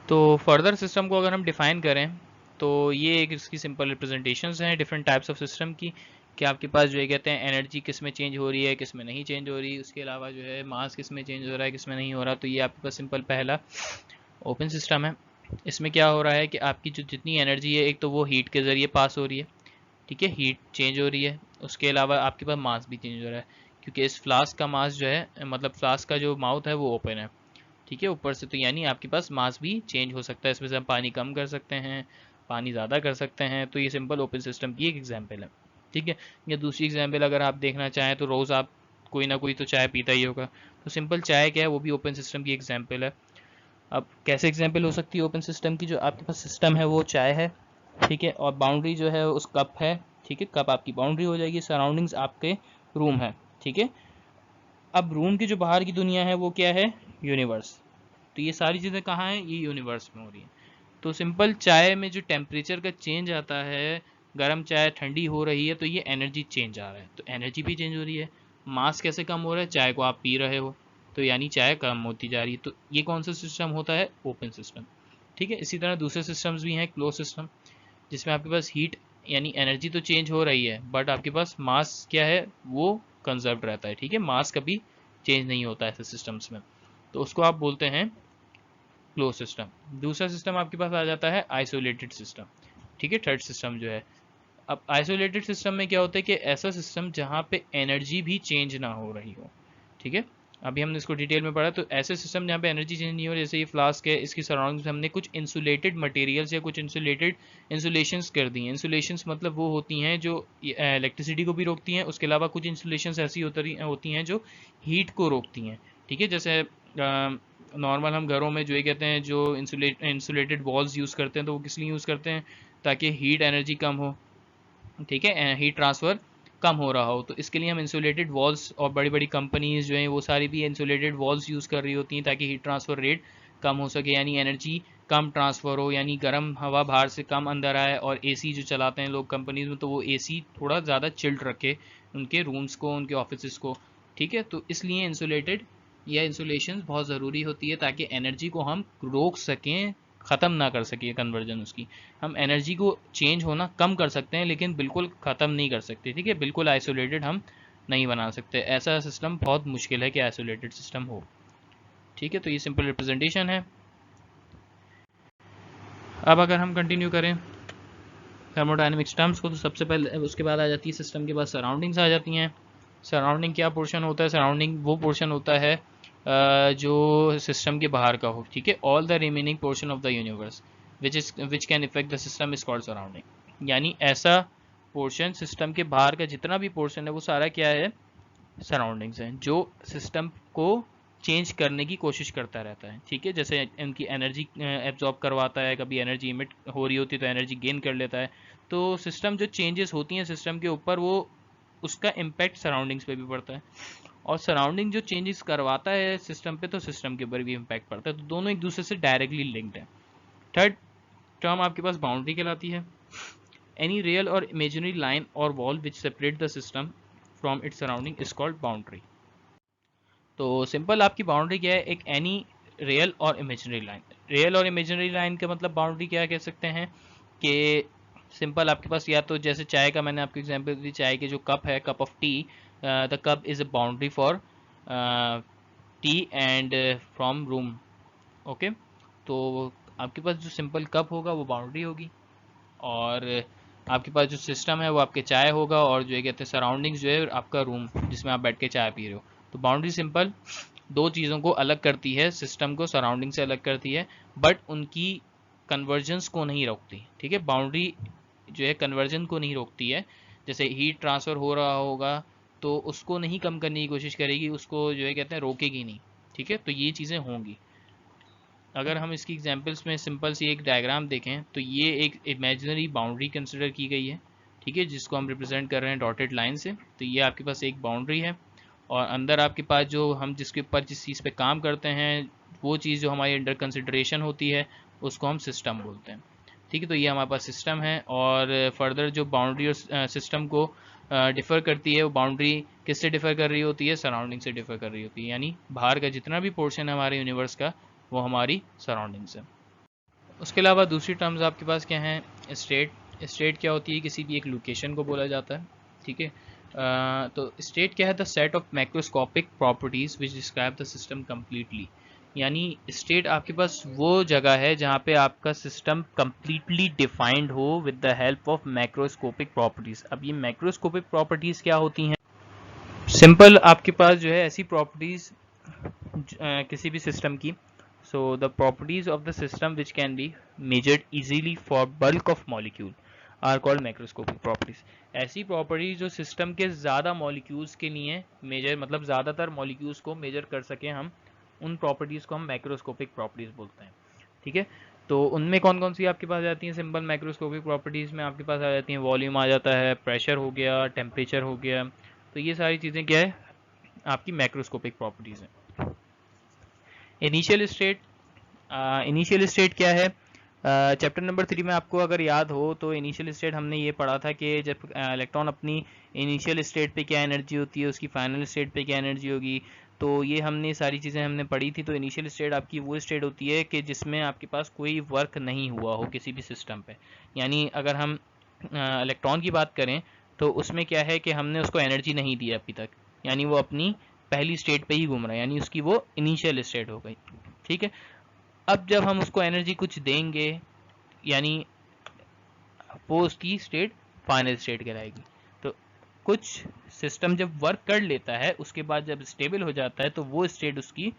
तो फर्दर सिस्टम को अगर हम डिफाइन करें तो ये एक इसकी सिंपल रिप्रेजेंटेशंस हैं डिफरेंट टाइप्स ऑफ सिस्टम की, कि आपके पास जो है कहते हैं एनर्जी किस में चेंज हो रही है, किस में नहीं चेंज हो रही, उसके अलावा जो है मास किस में चेंज हो रहा है, किस में नहीं हो रहा। तो ये आपके पास सिंपल पहला ओपन सिस्टम है। इसमें क्या हो रहा है कि आपकी जो जितनी एनर्जी है, एक तो वो हीट के ज़रिए पास हो रही है। ठीक है, हीट चेंज हो रही है, उसके अलावा आपके पास मास भी चेंज हो रहा है, क्योंकि इस फ्लास्क का मास जो है, मतलब फ्लास्क का जो माउथ है वो ओपन है। ठीक है, ऊपर से, तो यानी आपके पास मास भी चेंज हो सकता है। इसमें से हम पानी कम कर सकते हैं, पानी ज़्यादा कर सकते हैं। तो ये सिंपल ओपन सिस्टम की एक एग्जांपल है। ठीक है, या दूसरी एग्जांपल अगर आप देखना चाहें तो रोज़ आप कोई ना कोई तो चाय पीता ही होगा। तो सिंपल चाय क्या है, वो भी ओपन सिस्टम की एग्जाम्पल है। अब कैसे एग्जाम्पल हो सकती है ओपन सिस्टम की? जो आपके पास सिस्टम है वो चाय है, ठीक है, और बाउंड्री जो है उस कप है। ठीक है, कप आपकी बाउंड्री हो जाएगी, सराउंडिंग्स आपके रूम है। ठीक है, अब रूम की जो बाहर की दुनिया है वो क्या है? यूनिवर्स। तो ये सारी चीज़ें कहाँ हैं? ये यूनिवर्स में हो रही हैं। तो सिंपल चाय में जो टेम्परेचर का चेंज आता है, गर्म चाय ठंडी हो रही है, तो ये एनर्जी चेंज आ रहा है, तो एनर्जी भी चेंज हो रही है। मास कैसे कम हो रहा है? चाय को आप पी रहे हो, तो यानी चाय कम होती जा रही है। तो ये कौन सा सिस्टम होता है? Open system. ठीक है, इसी तरह दूसरे सिस्टम्स भी हैं, क्लोज सिस्टम, जिसमें आपके पास हीट यानी एनर्जी तो चेंज हो रही है, बट आपके पास मास क्या है? वो कंजर्व रहता है। ठीक है, मास कभी चेंज नहीं होता ऐसे सिस्टम्स में, तो उसको आप बोलते हैं क्लोज सिस्टम। दूसरा सिस्टम आपके पास आ जाता है आइसोलेटेड सिस्टम। ठीक है, थर्ड सिस्टम जो है। अब आइसोलेटेड सिस्टम में क्या होता है कि ऐसा सिस्टम जहाँ पे एनर्जी भी चेंज ना हो रही हो। ठीक है, अभी हमने इसको डिटेल में पढ़ा। तो ऐसे सिस्टम जहाँ पे एनर्जी चेंज नहीं हो रही, जैसे ये फ्लास्क है, इसकी सराउंडिंग्स हमने कुछ इंसुलेटेड मटेरियल्स या कुछ इंसुलेटेड इंसुलेशंस कर दी हैं। इंसुलेशंस मतलब वो होती हैं जो इलेक्ट्रिसिटी को भी रोकती हैं, उसके अलावा कुछ इंसुलेशंस ऐसी होती हैं जो हीट को रोकती हैं। ठीक है, जैसे नॉर्मल हम घरों में जो ये कहते हैं जो इंसुलेटेड वॉल्स यूज़ करते हैं, तो वो किस लिए यूज़ करते हैं? ताकि हीट एनर्जी कम हो। ठीक है, हीट ट्रांसफ़र कम हो रहा हो, तो इसके लिए हम इंसुलेटेड वॉल्स, और बड़ी बड़ी कंपनीज जो हैं वो सारी भी इंसुलेटेड वॉल्स यूज़ कर रही होती हैं ताकि हीट ट्रांसफ़र रेट कम हो सके, यानी एनर्जी कम ट्रांसफ़र हो, यानी गर्म हवा बाहर से कम अंदर आए। और एसी जो चलाते हैं लोग कंपनीज में, तो वो एसी थोड़ा ज़्यादा चिल्ड रखे उनके रूम्स को, उनके ऑफिस को। ठीक है, तो इसलिए इंसुलेटेड या इंसुलेशन बहुत ज़रूरी होती है ताकि एनर्जी को हम रोक सकें, ख़त्म ना कर सके कन्वर्जन उसकी। हम एनर्जी को चेंज होना कम कर सकते हैं, लेकिन बिल्कुल ख़त्म नहीं कर सकते। ठीक है, बिल्कुल आइसोलेटेड हम नहीं बना सकते। ऐसा सिस्टम बहुत मुश्किल है कि आइसोलेटेड सिस्टम हो। ठीक है, तो ये सिंपल रिप्रेजेंटेशन है। अब अगर हम कंटिन्यू करें थर्मोडायनेमिक्स टर्म्स को, तो सबसे पहले उसके बाद आ जाती है सिस्टम के बाद सराउंडिंग्स आ जाती हैं। सराउंडिंग क्या पोर्शन होता है? सराउंडिंग वो पोर्शन होता है जो सिस्टम के बाहर का हो। ठीक है, all the remaining portion of the universe which can effect the system is called surrounding. यानी ऐसा पोर्शन, सिस्टम के बाहर का जितना भी पोर्शन है वो सारा क्या है? सराउंडिंग्स हैं, जो सिस्टम को चेंज करने की कोशिश करता रहता है। ठीक है, जैसे इनकी एनर्जी एब्जॉर्ब करवाता है, कभी एनर्जी इमिट हो रही होती है तो एनर्जी गेन कर लेता है। तो सिस्टम जो चेंजेस होती हैं सिस्टम के ऊपर, वो उसका इम्पैक्ट सराउंडिंग्स पे भी पड़ता है। और सराउंडिंग जो चेंजेस करवाता है सिस्टम पे, तो सिस्टम के ऊपर भी इम्पैक्ट पड़ता है। तो दोनों एक दूसरे से डायरेक्टली लिंक्ड है। थर्ड टर्म आपके पास बाउंड्री कहलाती है। एनी रियल और इमेजिनरी लाइन और wall which separate the system from its surrounding is called boundary. तो सिंपल आपकी बाउंड्री क्या है, एक एनी रियल और इमेजिनरी लाइन। रियल और इमेजिनरी लाइन का मतलब बाउंड्री क्या कह सकते हैं कि सिंपल आपके पास या तो जैसे चाय का मैंने आपको एग्जांपल दी, चाय के जो कप है, cup of T, the cup is a boundary for T and from room. Okay, तो आपके पास जो सिंपल कप होगा वो बाउंड्री होगी, और आपके पास जो सिस्टम है वो आपके चाय होगा, और जो कहते हैं सराउंडिंग्स जो है आपका रूम जिसमें आप बैठ के चाय पी रहे हो। तो बाउंड्री सिंपल दो चीज़ों को अलग करती है, सिस्टम को सराउंडिंग से अलग करती है, बट उनकी कन्वर्जेंस को नहीं रोकती। ठीक है, बाउंड्री जो है कन्वर्जन को नहीं रोकती है। जैसे हीट ट्रांसफ़र हो रहा होगा तो उसको नहीं कम करने की कोशिश करेगी, उसको जो है कहते हैं रोकेगी नहीं। ठीक है, तो ये चीज़ें होंगी। अगर हम इसकी एग्जांपल्स में सिंपल सी एक डायग्राम देखें तो ये एक इमेजिनरी बाउंड्री कंसिडर की गई है। ठीक है, जिसको हम रिप्रेजेंट कर रहे हैं डॉटेड लाइन से। तो ये आपके पास एक बाउंड्री है, और अंदर आपके पास जो हम जिसके ऊपर जिस चीज़ पे काम करते हैं, वो चीज़ जो हमारी अंडर कंसिडरेशन होती है, उसको हम सिस्टम बोलते हैं। ठीक है, तो ये हमारे पास सिस्टम है। और फर्दर जो बाउंड्री और सिस्टम को डिफ़र करती है, वो बाउंड्री किससे डिफ़र कर रही होती है, सराउंडिंग से डिफ़र कर रही होती है। यानी बाहर का जितना भी पोर्शन है हमारे यूनिवर्स का, वो हमारी सराउंडिंग्स है। उसके अलावा दूसरी टर्म्स आपके पास क्या हैं, स्टेट। स्टेट क्या होती है, किसी भी एक लोकेशन को बोला जाता है। ठीक है, तो स्टेट क्या है, the set of macroscopic properties which describe the system completely. यानी स्टेट आपके पास वो जगह है जहाँ पे आपका सिस्टम कम्प्लीटली डिफाइंड हो with the help of macroscopic properties. अब ये मैक्रोस्कोपिक प्रॉपर्टीज क्या होती हैं, सिंपल आपके पास जो है ऐसी प्रॉपर्टीज किसी भी सिस्टम की, so the properties of the system which can be measured easily for bulk of molecule are called macroscopic properties। ऐसी प्रॉपर्टीज जो सिस्टम के ज़्यादा मॉलिक्यूल्स के लिए मेजर, मतलब ज़्यादातर मॉलिक्यूल्स को मेजर कर सकें हम, उन प्रॉपर्टीज़ को हम मैक्रोस्कोपिक प्रॉपर्टीज़ बोलते हैं। ठीक है, तो उनमें कौन कौन सी आपके पास आ जाती हैं, सिंपल मैक्रोस्कोपिक प्रॉपर्टीज़ में आपके पास आ जाती हैं, वॉल्यूम आ जाता है, प्रेशर हो गया, टेम्परेचर हो गया। तो ये सारी चीज़ें क्या है, आपकी मैक्रोस्कोपिक प्रॉपर्टीज़ हैं। इनिशियल स्टेट, इनिशियल स्टेट क्या है, चैप्टर नंबर 3 में आपको अगर याद हो तो इनिशियल स्टेट हमने ये पढ़ा था कि जब इलेक्ट्रॉन अपनी इनिशियल स्टेट पे क्या एनर्जी होती है, उसकी फाइनल स्टेट पे क्या एनर्जी होगी। तो ये हमने सारी चीज़ें हमने पढ़ी थी। तो इनिशियल स्टेट आपकी वो स्टेट होती है कि जिसमें आपके पास कोई वर्क नहीं हुआ हो किसी भी सिस्टम पे। यानी अगर हम इलेक्ट्रॉन की बात करें तो उसमें क्या है कि हमने उसको एनर्जी नहीं दी अभी तक, यानी वो अपनी पहली स्टेट पे ही घूम रहा है, यानी उसकी वो इनिशियल स्टेट हो गई। ठीक है, अब जब हम उसको एनर्जी कुछ देंगे, यानी वो उसकी स्टेट फाइनल स्टेट कहलाएगी। तो कुछ सिस्टम जब वर्क कर लेता है उसके बाद जब स्टेबल हो जाता है तो वो स्टेट उसकी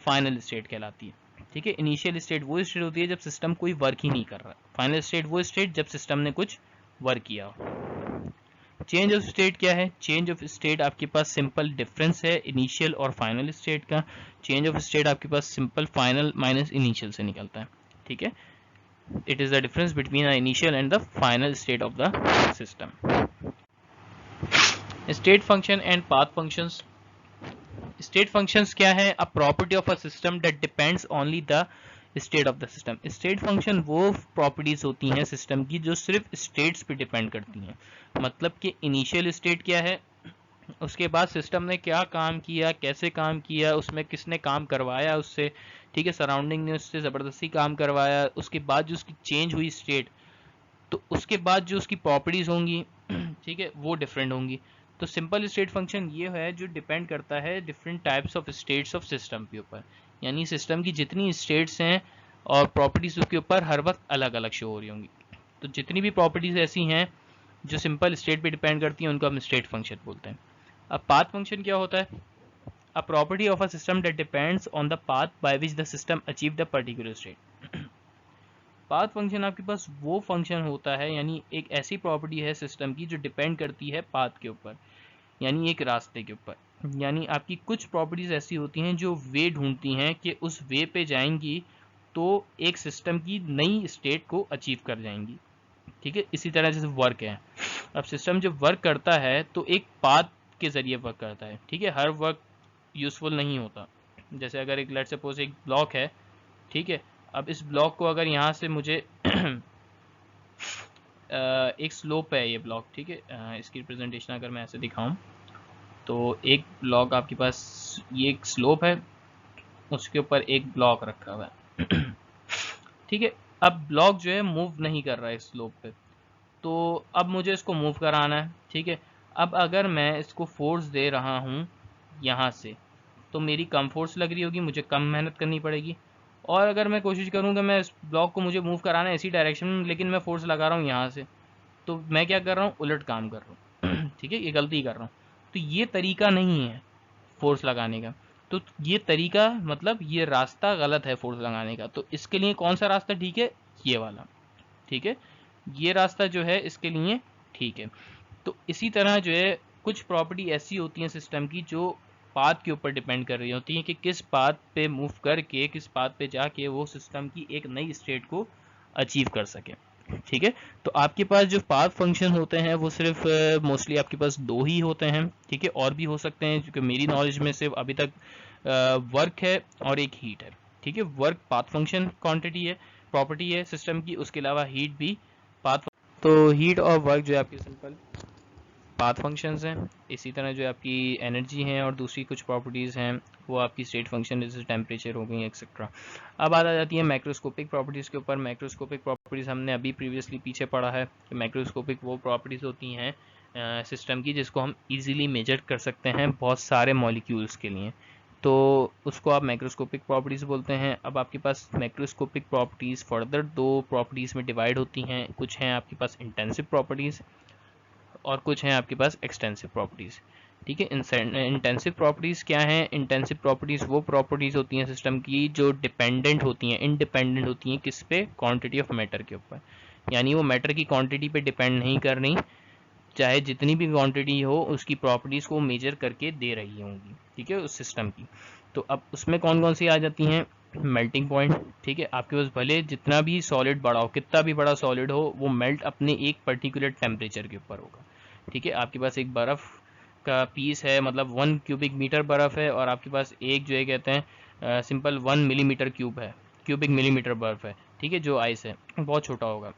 फाइनल स्टेट कहलाती है। ठीक है, इनिशियल स्टेट वो स्टेट होती है जब सिस्टम कोई वर्क ही नहीं कर रहा। फाइनल स्टेट वो स्टेट जब सिस्टम ने कुछ वर्क किया हो। चेंज ऑफ स्टेट क्या है, चेंज ऑफ स्टेट आपके पास सिंपल डिफरेंस है इनिशियल और फाइनल स्टेट का। चेंज ऑफ स्टेट आपके पास सिंपल फाइनल माइनस इनिशियल से निकलता है। ठीक है, it is the difference between the initial and the final state of the system. State function and path functions. State functions क्या है, a property of a system that depends only the state of the system। state function वो properties होती हैं system की जो सिर्फ states पे depend करती हैं। मतलब कि initial state क्या है, उसके बाद सिस्टम ने क्या काम किया, कैसे काम किया, उसमें किसने काम करवाया उससे। ठीक है, सराउंडिंग ने उससे ज़बरदस्ती काम करवाया, उसके बाद जो उसकी चेंज हुई स्टेट, तो उसके बाद जो उसकी प्रॉपर्टीज़ होंगी ठीक है वो डिफरेंट होंगी। तो सिंपल स्टेट फंक्शन ये है जो डिपेंड करता है different types of states of system के ऊपर। यानी सिस्टम की जितनी स्टेट्स हैं और प्रॉपर्टीज़ उसके ऊपर हर वक्त अलग अलग शो हो रही होंगी। तो जितनी भी प्रॉपर्टीज़ ऐसी हैं जो सिंपल स्टेट पे डिपेंड करती हैं उनको हम स्टेट फंक्शन बोलते हैं। अब पाथ फंक्शन क्या होता है, a property of a system that depends on the path by which the system achieved a particular state। Path function आपके पास वो फंक्शन होता है, यानी एक ऐसी प्रॉपर्टी है सिस्टम की जो डिपेंड करती है पाथ के ऊपर, यानी एक रास्ते के ऊपर। यानी आपकी कुछ प्रॉपर्टीज ऐसी होती हैं जो वे ढूंढती हैं कि उस वे पे जाएंगी तो एक सिस्टम की नई स्टेट को अचीव कर जाएंगी। ठीक है, इसी तरह जैसे वर्क है, अब सिस्टम जब वर्क करता है तो एक पाथ के ज़रिए वर्क करता है, ठीक है। हर वर्क यूज़फुल नहीं होता। जैसे अगर एक लेट्स सपोज एक ब्लॉक है, ठीक है, अब इस ब्लॉक को अगर यहाँ से मुझे एक स्लोप है ये ब्लॉक, ठीक है, इसकी रिप्रेजेंटेशन अगर मैं ऐसे दिखाऊं तो एक ब्लॉक आपके पास ये एक स्लोप है, उसके ऊपर एक ब्लॉक रखा हुआ है ठीक है। अब ब्लॉक जो है मूव नहीं कर रहा है इस स्लोप पे, तो अब मुझे इसको मूव कराना है, ठीक है। अब अगर मैं इसको फोर्स दे रहा हूँ यहाँ से, तो मेरी कम फोर्स लग रही होगी, मुझे कम मेहनत करनी पड़ेगी। और अगर मैं कोशिश करूँगा मैं इस ब्लॉक को मुझे मूव कराना है इसी डायरेक्शन में, लेकिन मैं फोर्स लगा रहा हूँ यहाँ से, तो मैं क्या कर रहा हूँ, उलट काम कर रहा हूँ ठीक है, ये गलती कर रहा हूँ। तो ये तरीका नहीं है फोर्स लगाने का। तो ये तरीका मतलब ये रास्ता गलत है फोर्स लगाने का। तो इसके लिए कौन सा रास्ता ठीक है, ये वाला, ठीक है, ये रास्ता जो है इसके लिए ठीक है। तो इसी तरह जो है कुछ प्रॉपर्टी ऐसी होती हैं सिस्टम की जो पाथ के ऊपर डिपेंड कर रही होती हैं कि किस पाथ पे मूव करके, किस पाथ पे जाके वो सिस्टम की एक नई स्टेट को अचीव कर सके, ठीक है। तो आपके पास जो पाथ फंक्शन होते हैं वो सिर्फ मोस्टली आपके पास दो ही होते हैं, ठीक है, और भी हो सकते हैं, क्योंकि मेरी नॉलेज में सिर्फ अभी तक वर्क है और एक हीट है, ठीक है। वर्क पाथ फंक्शन क्वांटिटी है, प्रॉपर्टी है सिस्टम की, उसके अलावा हीट भी पाथ। तो हीट और वर्क जो है आपके सिंपल पाथ फंक्शंस हैं। इसी तरह जो आपकी एनर्जी हैं और दूसरी कुछ प्रॉपर्टीज़ हैं वो आपकी स्टेट फंक्शन, जैसे टेम्परेचर हो गई एक्सेट्रा। अब बात आ जाती है मैक्रोस्कोपिक प्रॉपर्टीज़ के ऊपर। मैक्रोस्कोपिक प्रॉपर्टीज़ हमने अभी प्रीवियसली पीछे पढ़ा है कि मैक्रोस्कोपिक वो प्रॉपर्टीज़ होती हैं सिस्टम की जिसको हम इजीली मेजर कर सकते हैं बहुत सारे मॉलिक्यूल्स के लिए, तो उसको आप मैक्रोस्कोपिक प्रॉपर्टीज़ बोलते हैं। अब आपके पास मैक्रोस्कोपिक प्रॉपर्टीज़ फर्दर दो प्रॉपर्टीज़ में डिवाइड होती हैं। कुछ हैं आपके पास इंटेंसिव प्रॉपर्टीज़ और कुछ हैं आपके पास एक्सटेंसिव प्रॉपर्टीज़, ठीक है। इंटेंसिव प्रॉपर्टीज़ क्या हैं, इंटेंसिव प्रॉपर्टीज़ वो प्रॉपर्टीज़ होती हैं सिस्टम की जो डिपेंडेंट होती हैं, इंडिपेंडेंट होती हैं किस पे, क्वांटिटी ऑफ मैटर के ऊपर। यानी वो मैटर की क्वांटिटी पे डिपेंड नहीं कर रही, चाहे जितनी भी क्वांटिटी हो उसकी प्रॉपर्टीज़ को मेजर करके दे रही होंगी, ठीक है, उस सिस्टम की। तो अब उसमें कौन कौन सी आ जाती हैं, मेल्टिंग पॉइंट, ठीक है। आपके पास भले जितना भी सॉलिड बड़ा हो, कितना भी बड़ा सॉलिड हो, वो मेल्ट अपने एक पर्टिकुलर टेम्परेचर के ऊपर होगा, ठीक है। आपके पास एक बर्फ़ का पीस है, मतलब 1 क्यूबिक मीटर बर्फ़ है, और आपके पास एक जो है कहते हैं सिंपल 1 मिलीमीटर क्यूब है, क्यूबिक मिलीमीटर बर्फ़ है, ठीक है, जो आइस है बहुत छोटा होगा।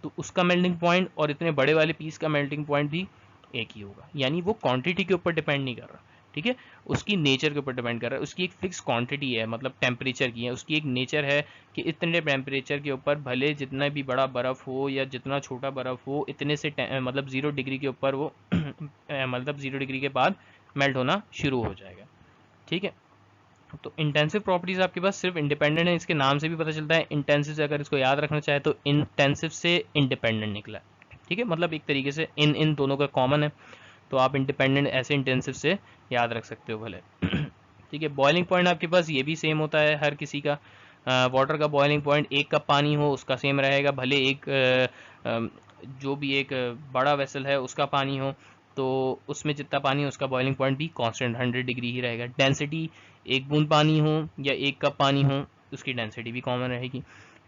तो उसका मेल्टिंग पॉइंट और इतने बड़े वाले पीस का मेल्टिंग पॉइंट भी एक ही होगा। यानी वो क्वांटिटी के ऊपर डिपेंड नहीं कर रहा, ठीक है, उसकी नेचर के ऊपर डिपेंड कर रहा है। उसकी एक फिक्स क्वांटिटी है, मतलब टेम्परेचर की है, उसकी एक नेचर है कि इतने टेम्परेचर के ऊपर भले जितना भी बड़ा बर्फ़ हो या जितना छोटा बर्फ़ हो, इतने से मतलब 0 डिग्री के ऊपर वो मतलब 0 डिग्री के बाद मेल्ट होना शुरू हो जाएगा, ठीक है। तो इंटेंसिव प्रॉपर्टीज आपके पास सिर्फ इंडिपेंडेंट है, इसके नाम से भी पता चलता है। इंटेंसिव से अगर इसको याद रखना चाहे तो इंटेंसिव से इंडिपेंडेंट निकला, ठीक है, मतलब एक तरीके से इन इन दोनों का कॉमन है, तो आप इंडिपेंडेंट ऐसे इंटेंसिव से याद रख सकते हो भले ठीक है। बॉइलिंग पॉइंट आपके पास ये भी सेम होता है हर किसी का। वाटर का बॉइलिंग पॉइंट 1 कप पानी हो उसका सेम रहेगा, भले एक जो भी एक बड़ा वेसल है उसका पानी हो तो उसमें जितना पानी है उसका बॉइलिंग पॉइंट भी कांस्टेंट 100 डिग्री ही रहेगा। डेंसिटी एक बूंद पानी हो या 1 कप पानी हो उसकी डेंसिटी भी कॉमन रहेगी।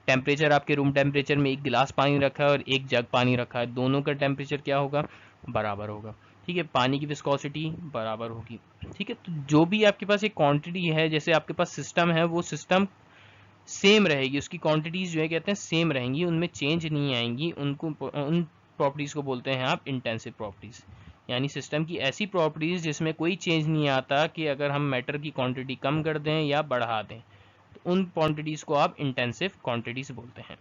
टेम्परेचर आपके रूम टेम्परेचर में 1 गिलास पानी रखा है और 1 जग पानी रखा है, दोनों का टेम्परेचर क्या होगा, बराबर होगा, ठीक है। पानी की विस्कोसिटी बराबर होगी, ठीक है। तो जो भी आपके पास एक क्वांटिटी है, जैसे आपके पास सिस्टम है, वो सिस्टम सेम रहेगी, उसकी क्वांटिटीज जो है कहते हैं सेम रहेंगी, उनमें चेंज नहीं आएंगी। उनको उन प्रॉपर्टीज को बोलते हैं आप इंटेंसिव प्रॉपर्टीज, यानी सिस्टम की ऐसी प्रॉपर्टीज जिसमें कोई चेंज नहीं आता कि अगर हम मैटर की क्वांटिटी कम कर दें या बढ़ा दें, तो उन क्वांटिटीज को आप इंटेंसिव क्वांटिटीज बोलते हैं।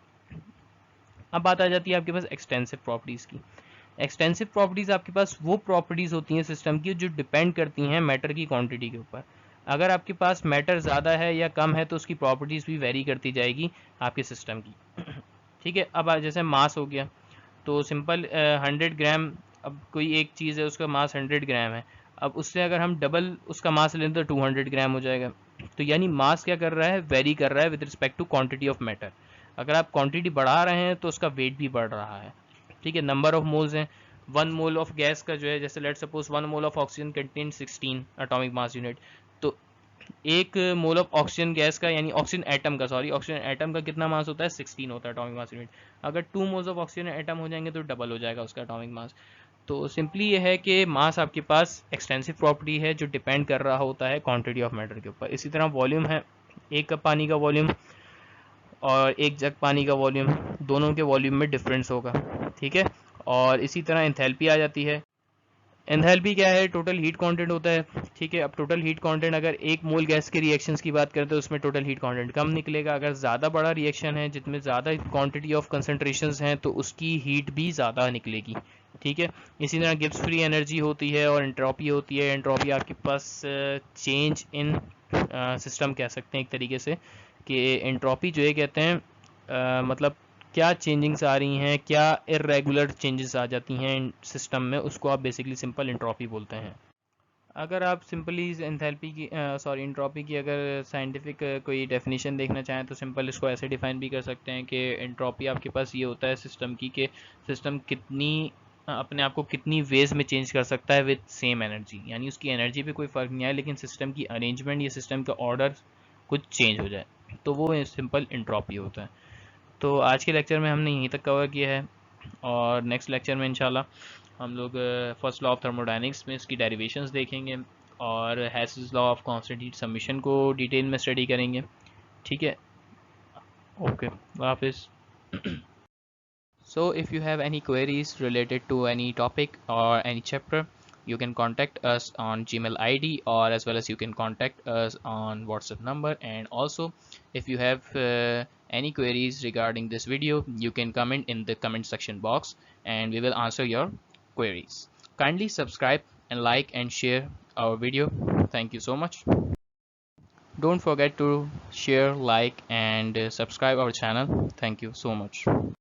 अब बात आ जाती है आपके पास एक्सटेंसिव प्रॉपर्टीज की। एक्सटेंसिव प्रॉपर्टीज आपके पास वो प्रॉपर्टीज होती हैं सिस्टम की जो डिपेंड करती हैं मैटर की क्वांटिटी के ऊपर। अगर आपके पास मैटर ज़्यादा है या कम है तो उसकी प्रॉपर्टीज़ भी वेरी करती जाएगी आपके सिस्टम की, ठीक है। अब जैसे मास हो गया तो सिंपल 100 ग्राम, अब कोई एक चीज़ है उसका मास 100 ग्राम है, अब उससे अगर हम डबल उसका मास लें तो 200 ग्राम हो जाएगा। तो यानी मास क्या कर रहा है, वेरी कर रहा है with respect to quantity of matter. अगर आप क्वांटिटी बढ़ा रहे हैं तो उसका वेट भी बढ़ रहा है, ठीक है। नंबर ऑफ मोल्स हैं, 1 मोल ऑफ गैस का जो है, जैसे let suppose 1 mole of oxygen contain 16 atomic mass unit, तो 1 मोल ऑफ ऑक्सीजन गैस का यानी ऑक्सीजन एटम का, सॉरी ऑक्सीजन एटम का कितना मास होता है, 16 होता है एटॉमिक मास यूनिट। अगर 2 मोल्स ऑफ ऑक्सीजन एटम हो जाएंगे तो डबल हो जाएगा उसका एटॉमिक मास। तो सिंपली ये है कि मास आपके पास एक्सटेंसिव प्रॉपर्टी है जो डिपेंड कर रहा होता है क्वांटिटी ऑफ मैटर के ऊपर। इसी तरह वॉल्यूम है, एक कप पानी का वॉल्यूम और एक जग पानी का वॉल्यूम, दोनों के वॉल्यूम में डिफरेंस होगा, ठीक है। और इसी तरह एंथैल्पी आ जाती है। एंथैल्पी क्या है? टोटल हीट कांटेंट होता है, ठीक है। अब टोटल हीट कांटेंट, अगर एक मोल गैस के रिएक्शंस की बात करें तो उसमें टोटल हीट कांटेंट कम निकलेगा। अगर ज़्यादा बड़ा रिएक्शन है जिसमें ज़्यादा क्वांटिटी ऑफ कंसंट्रेशंस हैं तो उसकी हीट भी ज़्यादा निकलेगी, ठीक है। इसी तरह गिब्स फ्री एनर्जी होती है और एंट्रोपी होती है। एंट्रोपी आपके पास चेंज इन सिस्टम कह सकते हैं एक तरीके से, कि एंट्रोपी जो है कहते हैं मतलब क्या चेंजिंग्स आ रही हैं, क्या इरेगुलर चेंजेस आ जाती हैं सिस्टम में, उसको आप बेसिकली सिंपल एंट्रोपी बोलते हैं। अगर आप सिंपली एंथैल्पी की सॉरी एंट्रोपी की अगर साइंटिफिक कोई डेफिनेशन देखना चाहें तो सिंपल इसको ऐसे डिफाइन भी कर सकते हैं कि एंट्रोपी आपके पास ये होता है सिस्टम की, कि सिस्टम कितनी अपने आप को कितनी वेज में चेंज कर सकता है विद सेम एनर्जी, यानी उसकी एनर्जी पे कोई फ़र्क नहीं आए लेकिन सिस्टम की अरेंजमेंट या सिस्टम का ऑर्डर कुछ चेंज हो जाए, तो वो सिंपल एंट्रोपी होता है। तो आज के लेक्चर में हमने यहीं तक कवर किया है और नेक्स्ट लेक्चर में इंशाल्लाह हम लोग फर्स्ट लॉ ऑफ थर्मोडायनेमिक्स में इसकी डेरिवेशंस देखेंगे और हैसेस law of constant heat submission को डिटेल में स्टडी करेंगे, ठीक है। ओके, हाफिज़। So if you have any queries related to any topic or any chapter, you can contact us on Gmail ID, or as well as you can contact us on WhatsApp number. And also if you have any queries regarding this video, you can comment in the comment section box and we will answer your queries. Kindly subscribe and like and share our video. Thank you so much. Don't forget to share, like and subscribe our channel. Thank you so much.